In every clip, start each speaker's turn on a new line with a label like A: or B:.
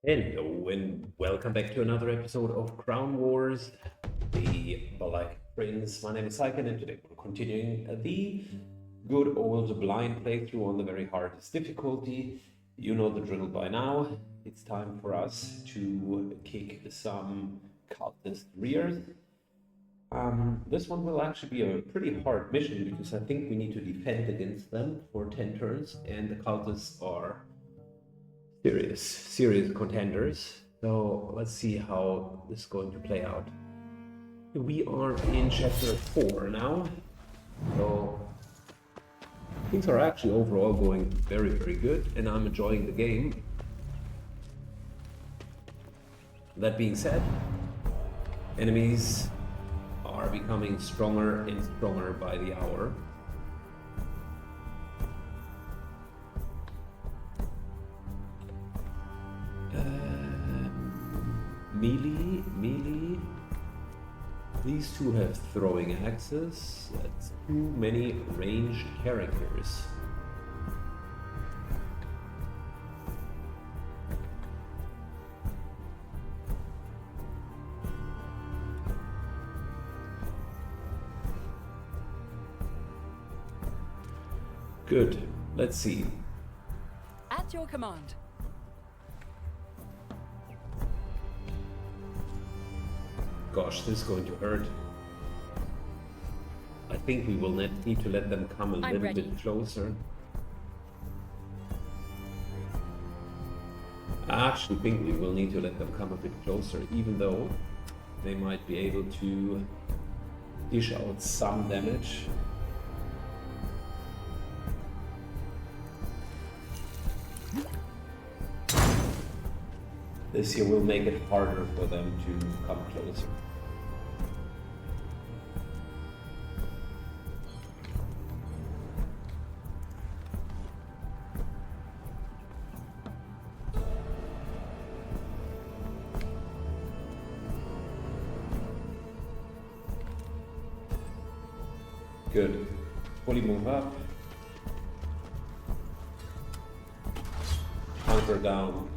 A: Hello and welcome back to another episode of Crown Wars, the Black Prince. My name is Syken and today we're continuing the good old blind playthrough on the very hardest difficulty. You know the drill by now. It's time for us to kick some cultist rears. This one will actually be a pretty hard mission because I think we need to defend against them for 10 turns and the cultists are serious contenders. So let's see how this is going to play out. We are in chapter 4 now. So things are actually overall going very good and I'm enjoying the game. That being said, enemies are becoming stronger and stronger by the hour. Melee. These two have throwing axes. That's too many ranged characters. Good. Let's see.
B: At your command.
A: Gosh, this is going to hurt. I think we will need to let them come a little bit closer. I actually think we will need to let them come a bit closer, even though they might be able to dish out some damage. This here will make it harder for them to come closer. Good. Fully move up. Counter down.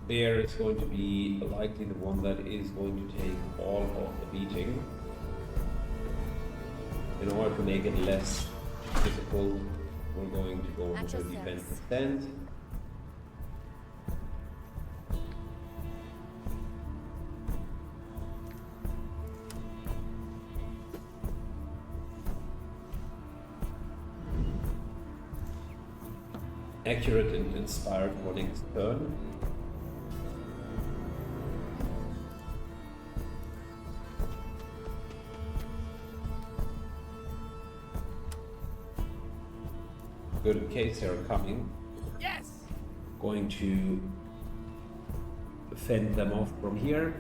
A: There is going to be likely the one that is going to take all of the beating. In order to make it less difficult, we're going to go with a defensive stand. Accurate and inspired for next turn. Good, in case they're coming.
B: Yes.
A: Going to fend them off from here.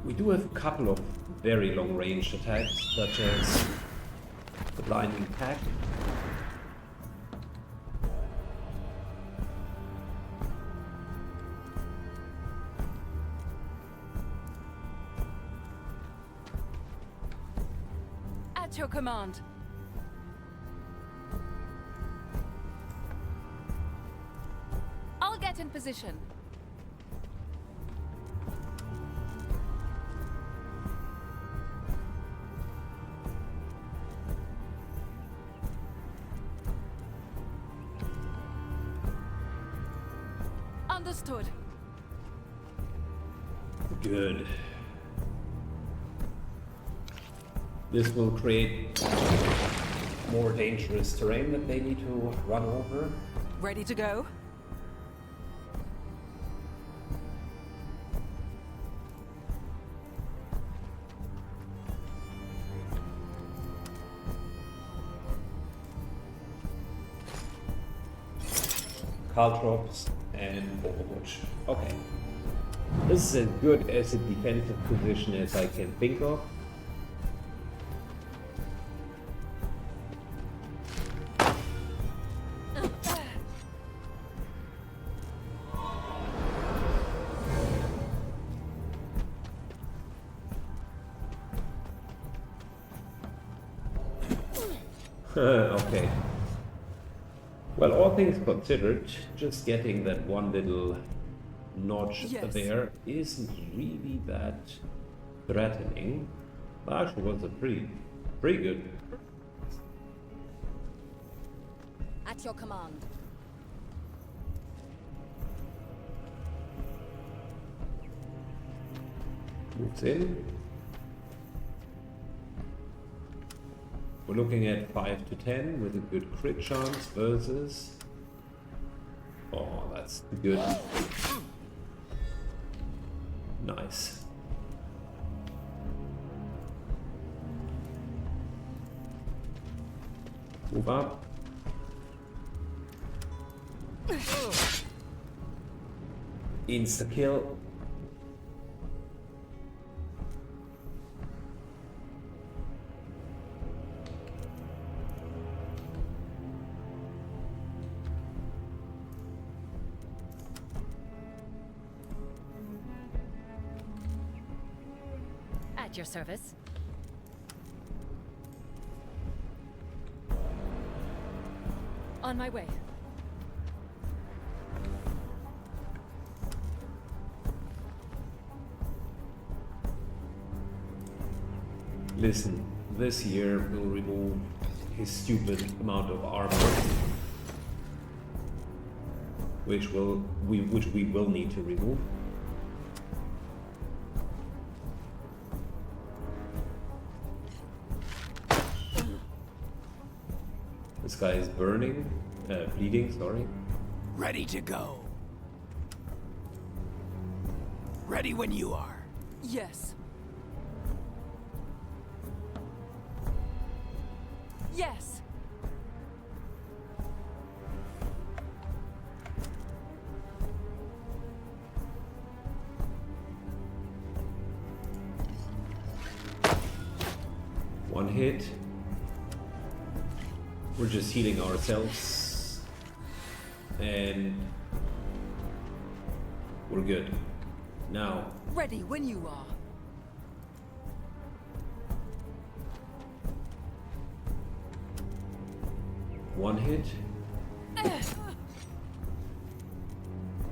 A: We do have a couple of very long-range attacks, such as the blinding pack.
B: At your command. I'll get in position. Understood.
A: Good. This will create more dangerous terrain that they need to run over.
B: Ready to go?
A: Caltrops and Overwatch. Okay. This is as good as a defensive position as I can think of. Okay. Well, all things considered, just getting that one little notch
B: Yes.
A: there isn't really that threatening. That actually was a pretty good.
C: At your command.
A: Moves in. We're looking at 5 to 10 with a good crit chance versus. Oh, that's good. Nice. Move up. Insta kill.
C: At your service.
B: On my way.
A: Listen, this year will remove his stupid amount of armor, which we will need to remove. This guy is bleeding, sorry.
D: Ready to go. Ready when you are.
B: Yes. Yes.
A: One hit. We're just healing ourselves. And we're good. Now,
B: Ready when you are.
A: one hit.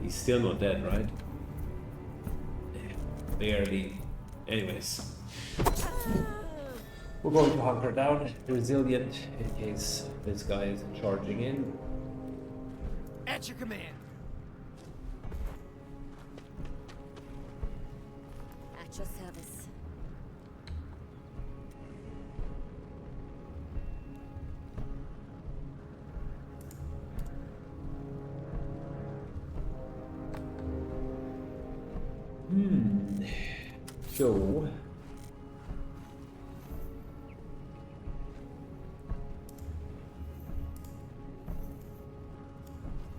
A: He's still not dead, right? Barely. Anyways. We're going to hunker down, resilient, in case this guy is charging in.
D: At your command.
C: At your service.
A: So,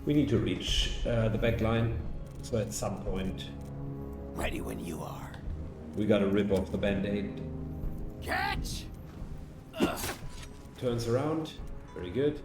A: we need to reach the back line. So at some point,
D: Ready when you are.
A: we gotta rip off the band-aid.
D: Catch!
A: Turns around. Very good.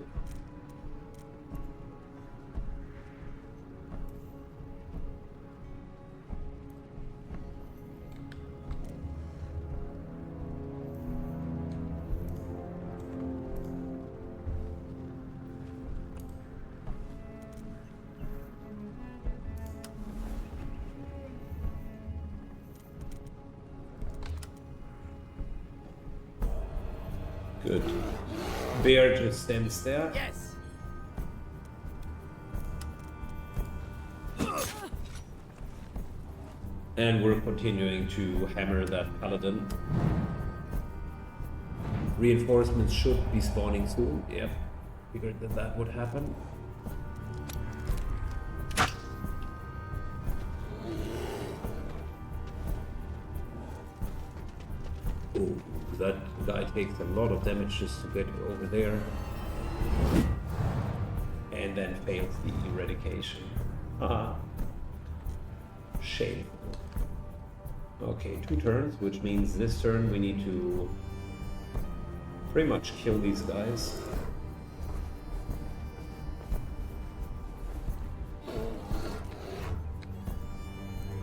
A: Good. Bear just stands there.
D: Yes!
A: And we're continuing to hammer that paladin. Reinforcements should be spawning soon. Yep. Figured that that would happen. Ooh, that guy takes a lot of damage just to get over there. And then fails the eradication. Haha. Shame. Okay, 2 turns, which means this turn we need to pretty much kill these guys.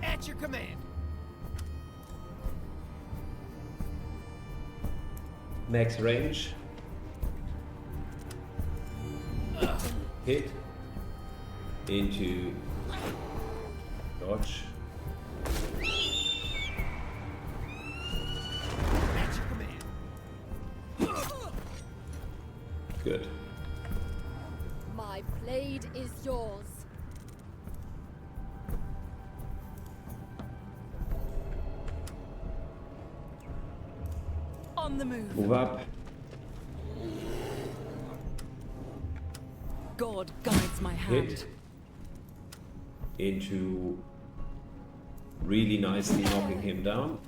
D: At your command.
A: Max range. hit into dodge.
D: At your command.
A: Good.
C: My blade is yours.
B: On the move.
A: Move up.
B: God guides my hand.
A: Hit into really nicely knocking him down.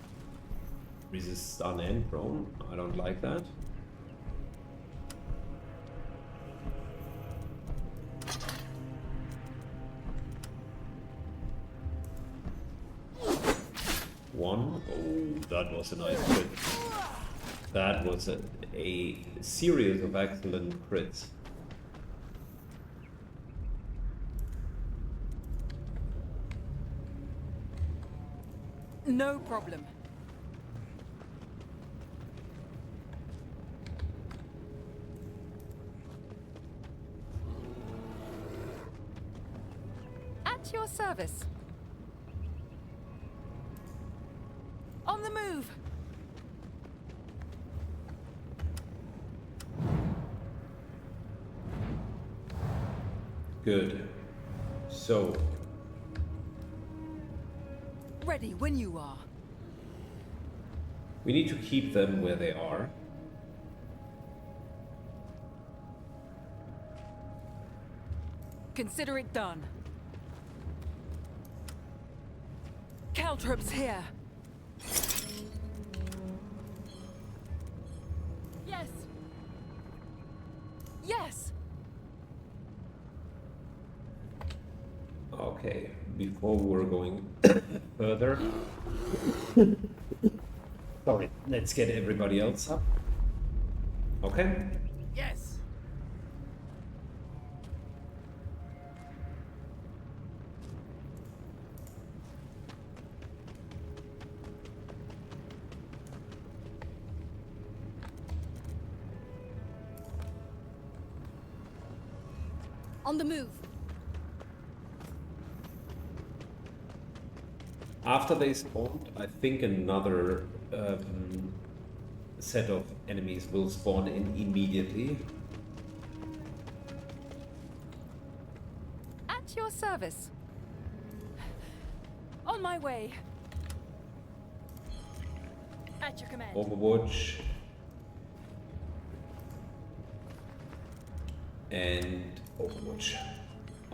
A: Resist stun and prone. I don't like that. One. Oh, that was a nice crit. That was a series of excellent crits.
B: No problem. At your service. On the move.
A: Good. So,
B: Ready when you are.
A: we need to keep them where they are.
B: Consider it done. Caltrops here. Yes. Yes.
A: Okay, before we're going further. Sorry, let's get everybody else up. Okay?
D: Yes.
C: On the move.
A: After they spawned, I think another set of enemies will spawn in immediately.
B: At your service. On my way. At your command.
A: Overwatch. And Overwatch.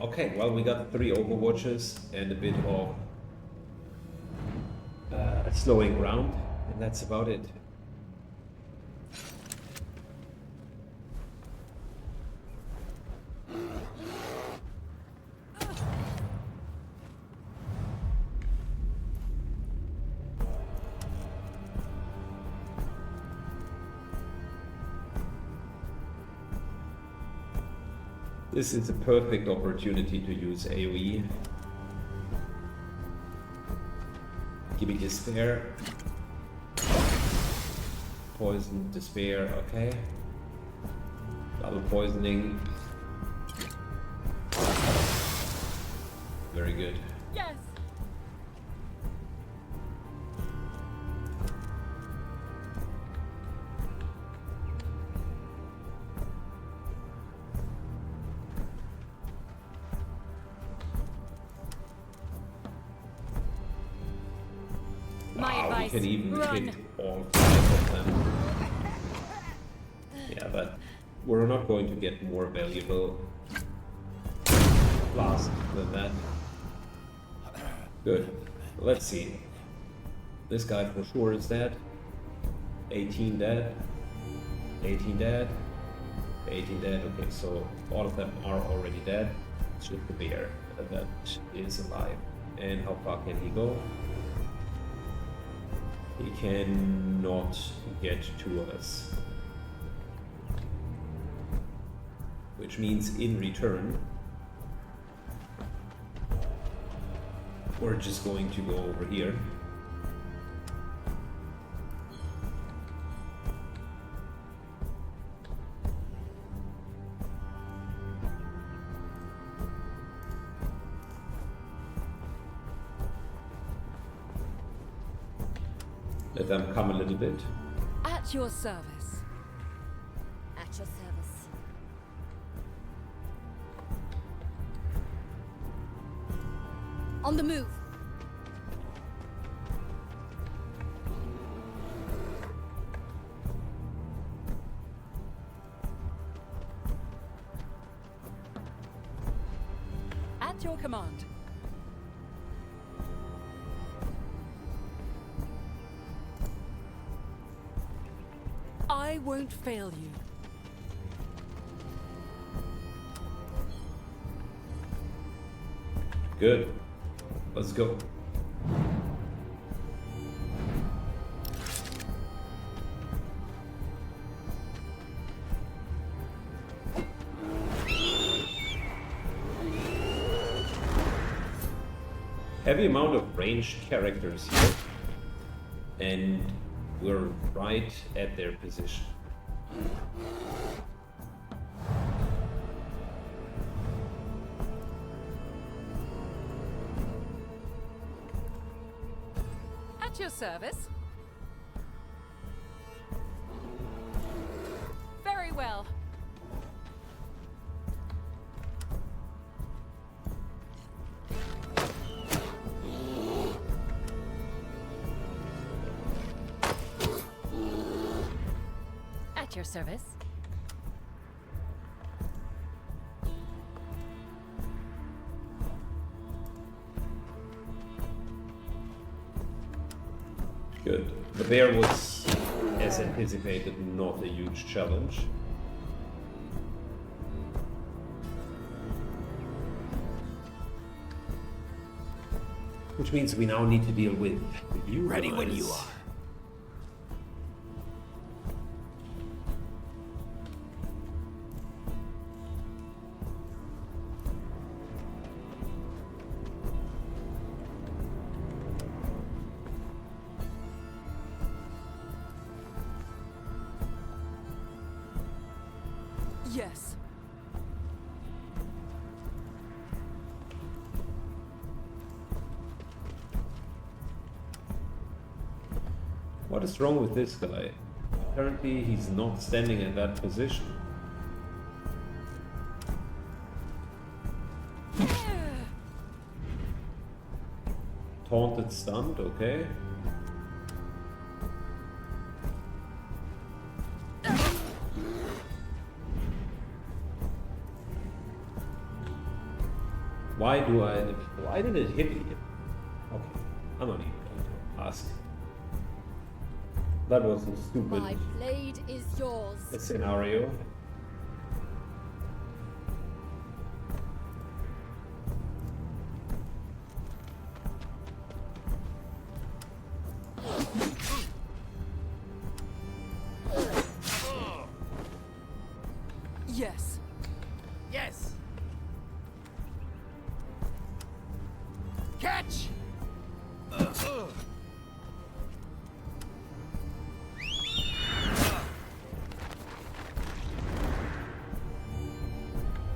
A: Okay, well, we got 3 Overwatches and a bit of slowing ground, and that's about it. This is a perfect opportunity to use AoE. Give me despair. Poison, despair, okay. Double poisoning. Very good.
B: Yes. My
A: Wow, we
B: advice,
A: can even
B: run.
A: hit all 5 of them. Yeah, but we're not going to get more valuable blast than that. Good. Let's see. This guy for sure is dead. 18 dead. 18 dead. 18 dead. Okay, so all of them are already dead. It's just the bear that is alive. And how far can he go? He cannot get to us. Which means in return, we're just going to go over here. Let them come a little bit.
B: At your service.
C: At your service. On the move.
B: At your command. I won't fail you.
A: Good. Let's go. Heavy amount of ranged characters here, and we're right at their position.
B: At your service. Very well. At your service.
A: Good. The bear was, as anticipated, not a huge challenge. Which means we now need to deal with you
D: Ready when you
A: guys.
D: are.
B: Yes.
A: What is wrong with this guy? Apparently he's not standing in that position. Taunted, stunned, okay. Why did it hit me? Okay, I'm not even going to ask. That was a stupid
C: My blade is yours.
A: scenario.
B: Yes.
D: Yes. Catch.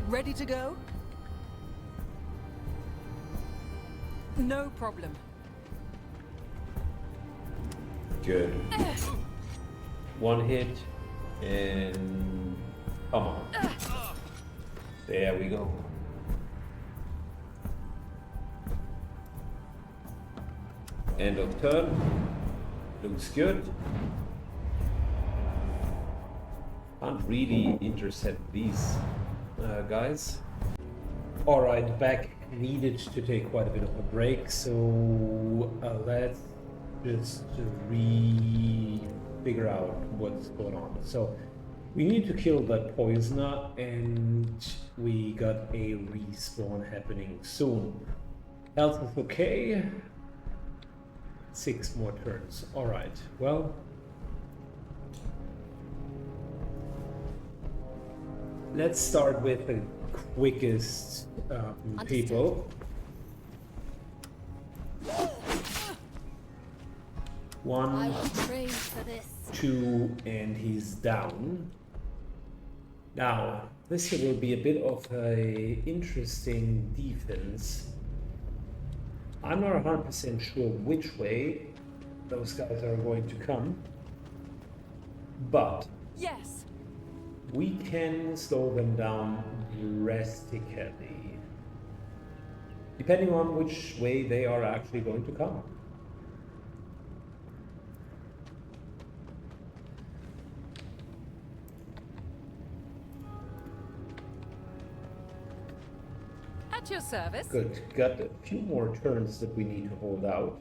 B: Ready to go? No problem.
A: Good. One hit and come on. There we go. End of turn. Looks good. Can't really intercept these guys. Alright, back. Needed to take quite a bit of a break, so let's just figure out what's going on. So we need to kill that poisoner, and we got a respawn happening soon. Health is okay. 6 more turns. Alright, well, let's start with the quickest people.
C: I
A: One,
C: will train for this.
A: 2, and he's down. Now, this here will be a bit of a interesting defense. I'm not 100% sure which way, those guys are going to come. But
B: Yes.
A: we can slow them down drastically, depending on which way they are actually going to come.
B: At your service.
A: Good. Got a few more turns that we need to hold out.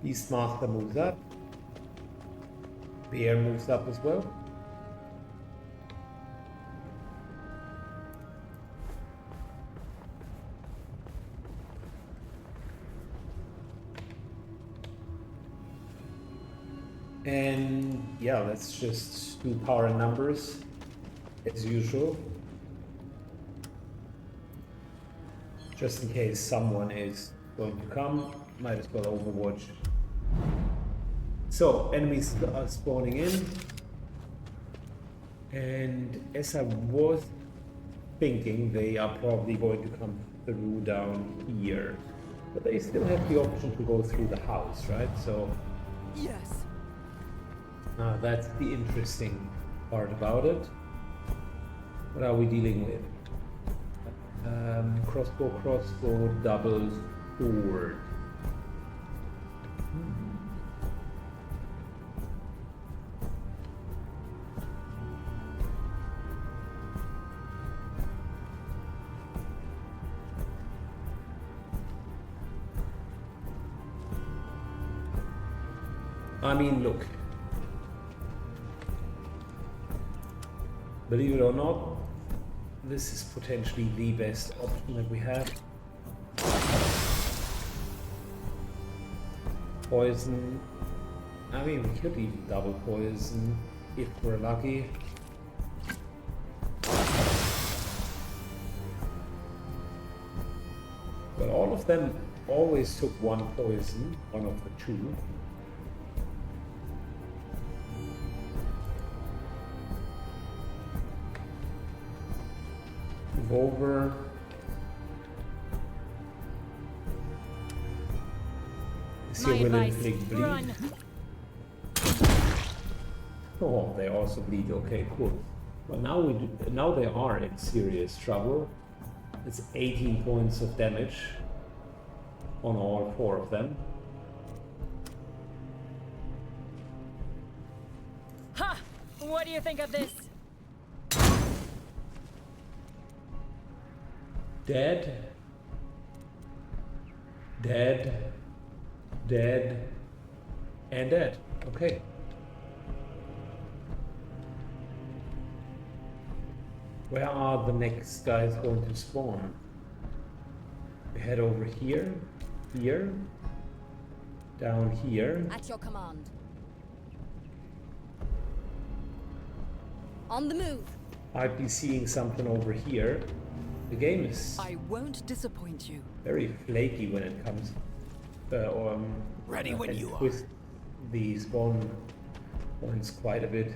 A: Beastmaster moves up. Bear moves up as well. And yeah, let's just do power and numbers as usual. Just in case someone is going to come, might as well overwatch. So, enemies are spawning in. And as I was thinking, they are probably going to come through down here. But they still have the option to go through the house, right? So,
B: Yes.
A: that's the interesting part about it. What are we dealing with? Crossbow, double sword. I mean, look. Believe it or not, this is potentially the best option that we have. Poison. I mean, we could even double poison if we're lucky. But all of them always took one poison, one of the two. Move over. See
B: My
A: will
B: advice,
A: inflict bleed.
B: run.
A: Oh, they also bleed. Okay, cool. Well, now they are in serious trouble. It's 18 points of damage on all four of them.
B: Ha! What do you think of this?
A: Dead. Dead. Dead. And dead. Okay. Where are the next guys going to spawn? We head over here, here, down here.
C: At your command. On the move.
A: I'd be seeing something over here. The game is
B: I won't disappoint you.
A: very flaky when it comes
D: Ready when
A: and
D: you are.
A: twists the spawn points quite a bit.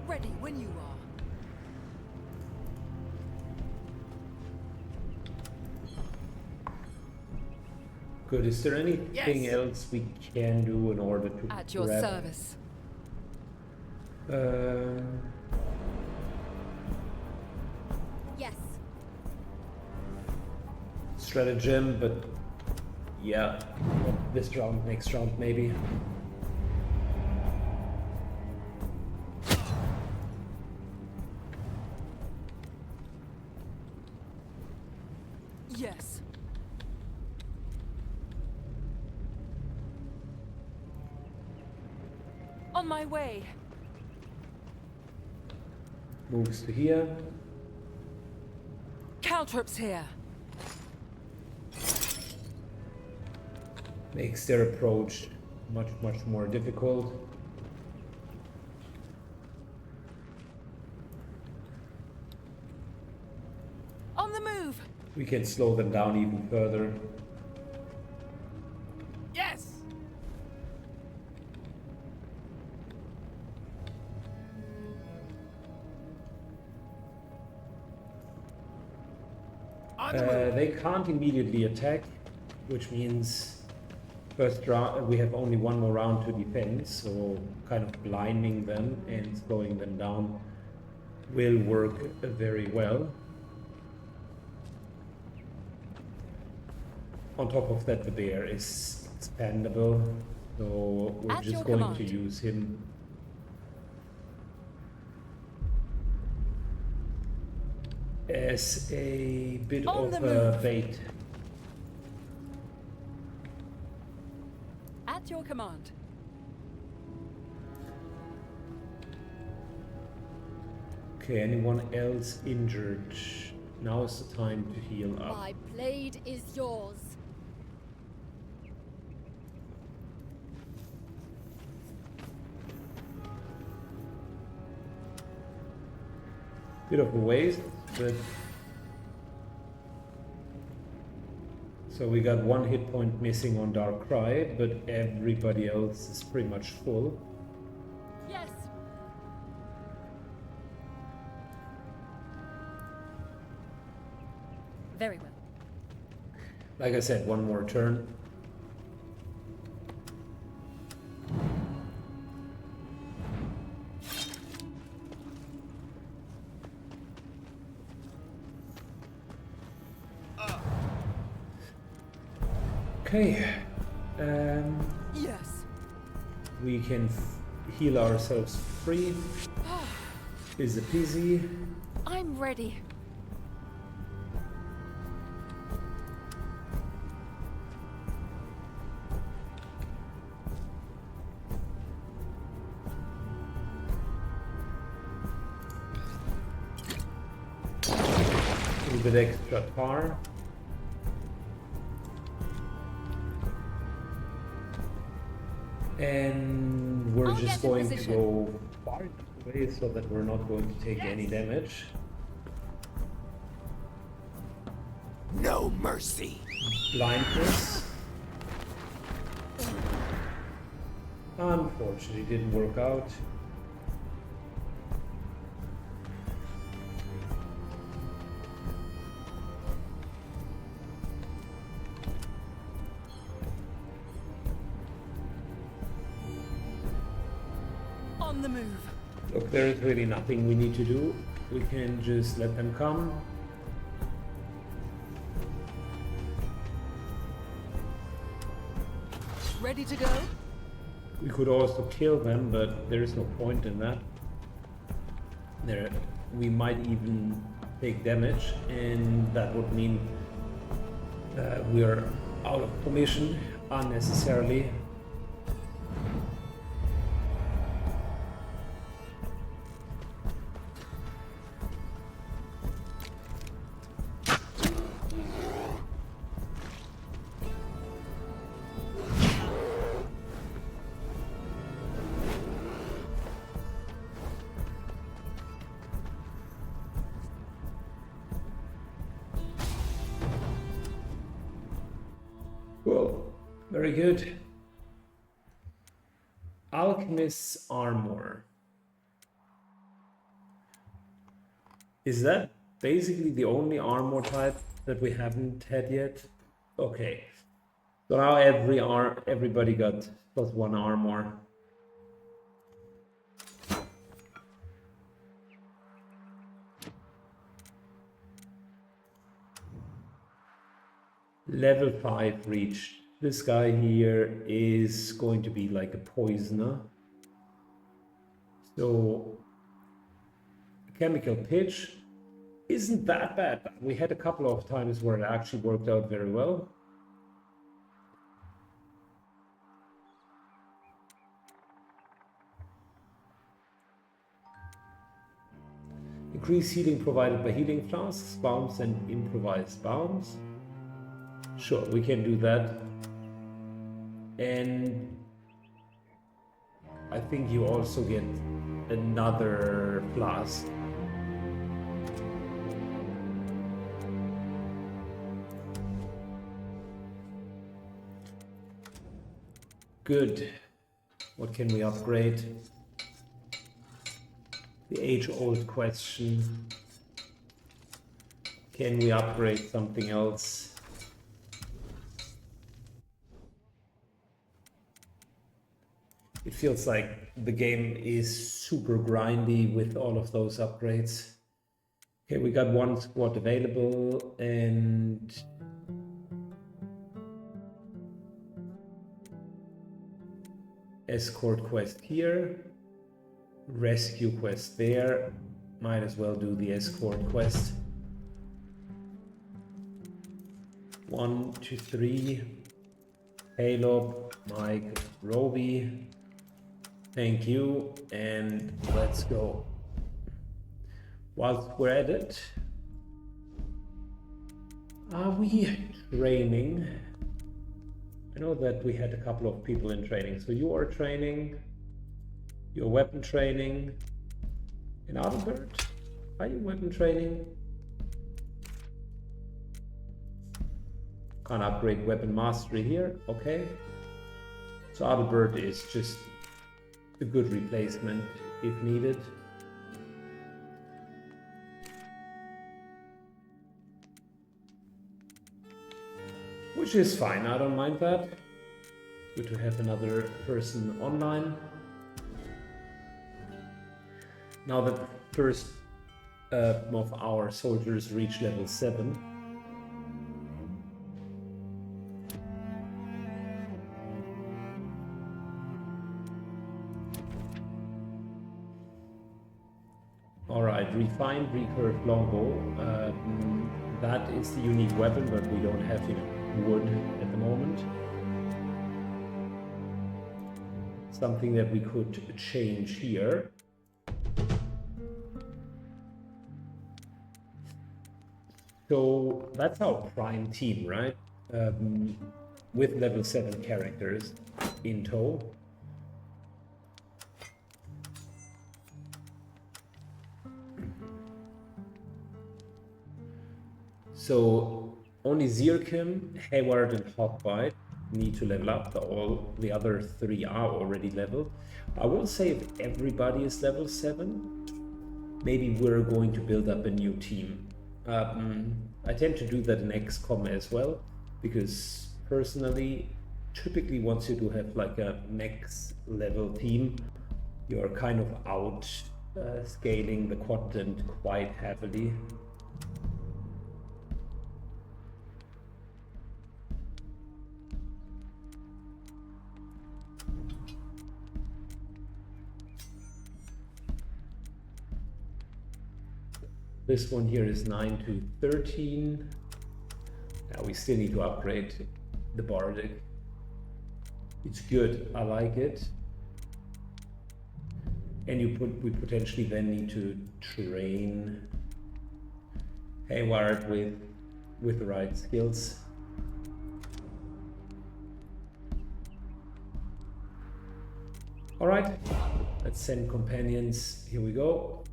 B: Ready when you are.
A: Good. Is there anything
D: Yes.
A: else we can do in order to
B: At your
A: grab-
B: service.
C: Yes.
A: Stratagem, but yeah, not this round, next round maybe.
B: Yes. On my way.
A: Moves to here.
B: Caltrops here.
A: Makes their approach much more difficult.
B: On the move.
A: We can slow them down even further.
D: Yes! They can't immediately attack, which means first round we have only one more round to defend, so kind of blinding them and slowing them down will work very well. On top of that, the bear is expandable, so we're
B: At
D: just
B: your
D: going
B: command.
D: to use him as a bit
B: On
D: of
B: the
D: a
B: move.
D: bait.
B: At your command.
D: Okay, anyone else injured? Now is the time to heal up.
C: My blade is yours.
D: Bit of a waste, but so we got one hit point missing on Darkrai, but everybody else is pretty much full.
B: Yes. Very well.
D: Like I said, one more turn. Okay,
B: Yes.
D: we can heal ourselves free. Is a peasy.
B: I'm ready.
D: A little bit extra tar. And we're
B: I'll
D: just
B: get in
D: going to
B: position.
D: go far away so that we're not going to take any damage.
E: No mercy.
D: Blindness. Unfortunately, didn't work out.
B: On the move.
D: Look, there is really nothing we need to do. We can just let them come.
B: Ready to go?
D: We could also kill them, but there is no point in that. We might even take damage, and that would mean we are out of commission unnecessarily. Well, very good. Alchemist's armor. Is that basically the only armor type that we haven't had yet? Okay. So now everybody got +1 armor. Level 5 reached. This guy here is going to be like a poisoner. So chemical pitch isn't that bad. We had a couple of times where it actually worked out very well. Increased healing provided by healing flasks, bombs, and improvised bombs. Sure, we can do that. And I think you also get another flask. Good. What can we upgrade? The age-old question. Can we upgrade something else? It feels like the game is super grindy with all of those upgrades. Okay, we got one squad available and escort quest here, rescue quest there. Might as well do the escort quest. 1, 2, 3. Halo, Mike, Roby. Thank you, and let's go. Whilst we're at it, are we training? I know that we had a couple of people in training. So you are training, you're weapon training. In Adalbert, are you weapon training? Can't upgrade weapon mastery here, okay. So Adalbert is just a good replacement if needed. Which is fine, I don't mind that. Good to have another person online. Now that first of our soldiers reach level 7. Alright, refined recurved longbow. That is the unique weapon, but we don't have wood at the moment. Something that we could change here. So that's our prime team, right? With level 7 characters in tow. So only Zirkim, Hayward, and Hawkbite need to level up. All the other 3 are already leveled. I will say if everybody is level 7, maybe we're going to build up a new team. I tend to do that in XCOM as well, because personally, typically once you do have like a max level team, you're kind of out scaling the content quite heavily. This one here is 9 to 13. Now we still need to upgrade the Bardic. It's good, I like it. And we potentially then need to train Hayward with the right skills. All right, let's send companions. Here we go.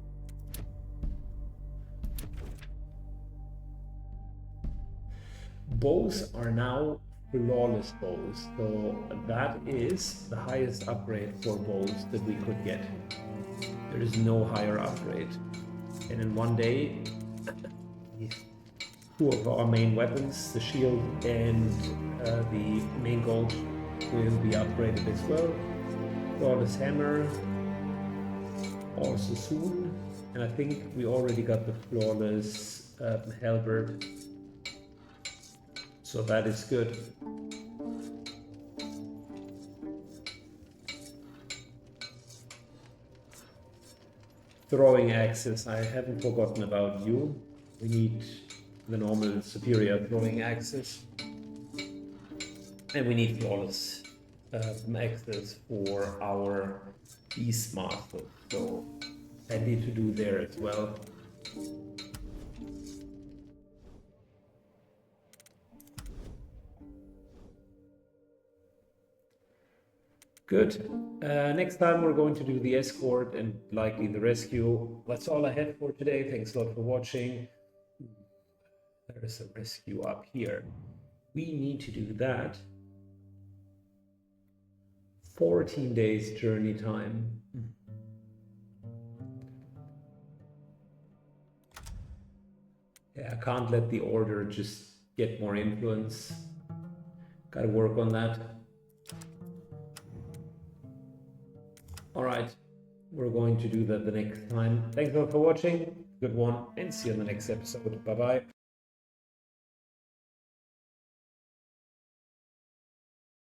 D: Bows are now flawless bows, so that is the highest upgrade for bows that we could get. There is no higher upgrade. And in one day, 2 of our main weapons, the shield and the main gold, will be upgraded as well. Flawless hammer also soon, and I think we already got the flawless halberd. So that is good. Throwing axes, I haven't forgotten about you. We need the normal superior throwing axes. And we need flawless axes for our Beastmaster. So plenty to do there as well. Good. Next time we're going to do the escort and likely the rescue. That's all I had for today. Thanks a lot for watching. There is a rescue up here. We need to do that. 14 days journey time. Yeah, I can't let the order just get more influence. Gotta work on that. Alright, we're going to do that the next time. Thanks a lot for watching. Good one, and see you in the next episode. Bye bye.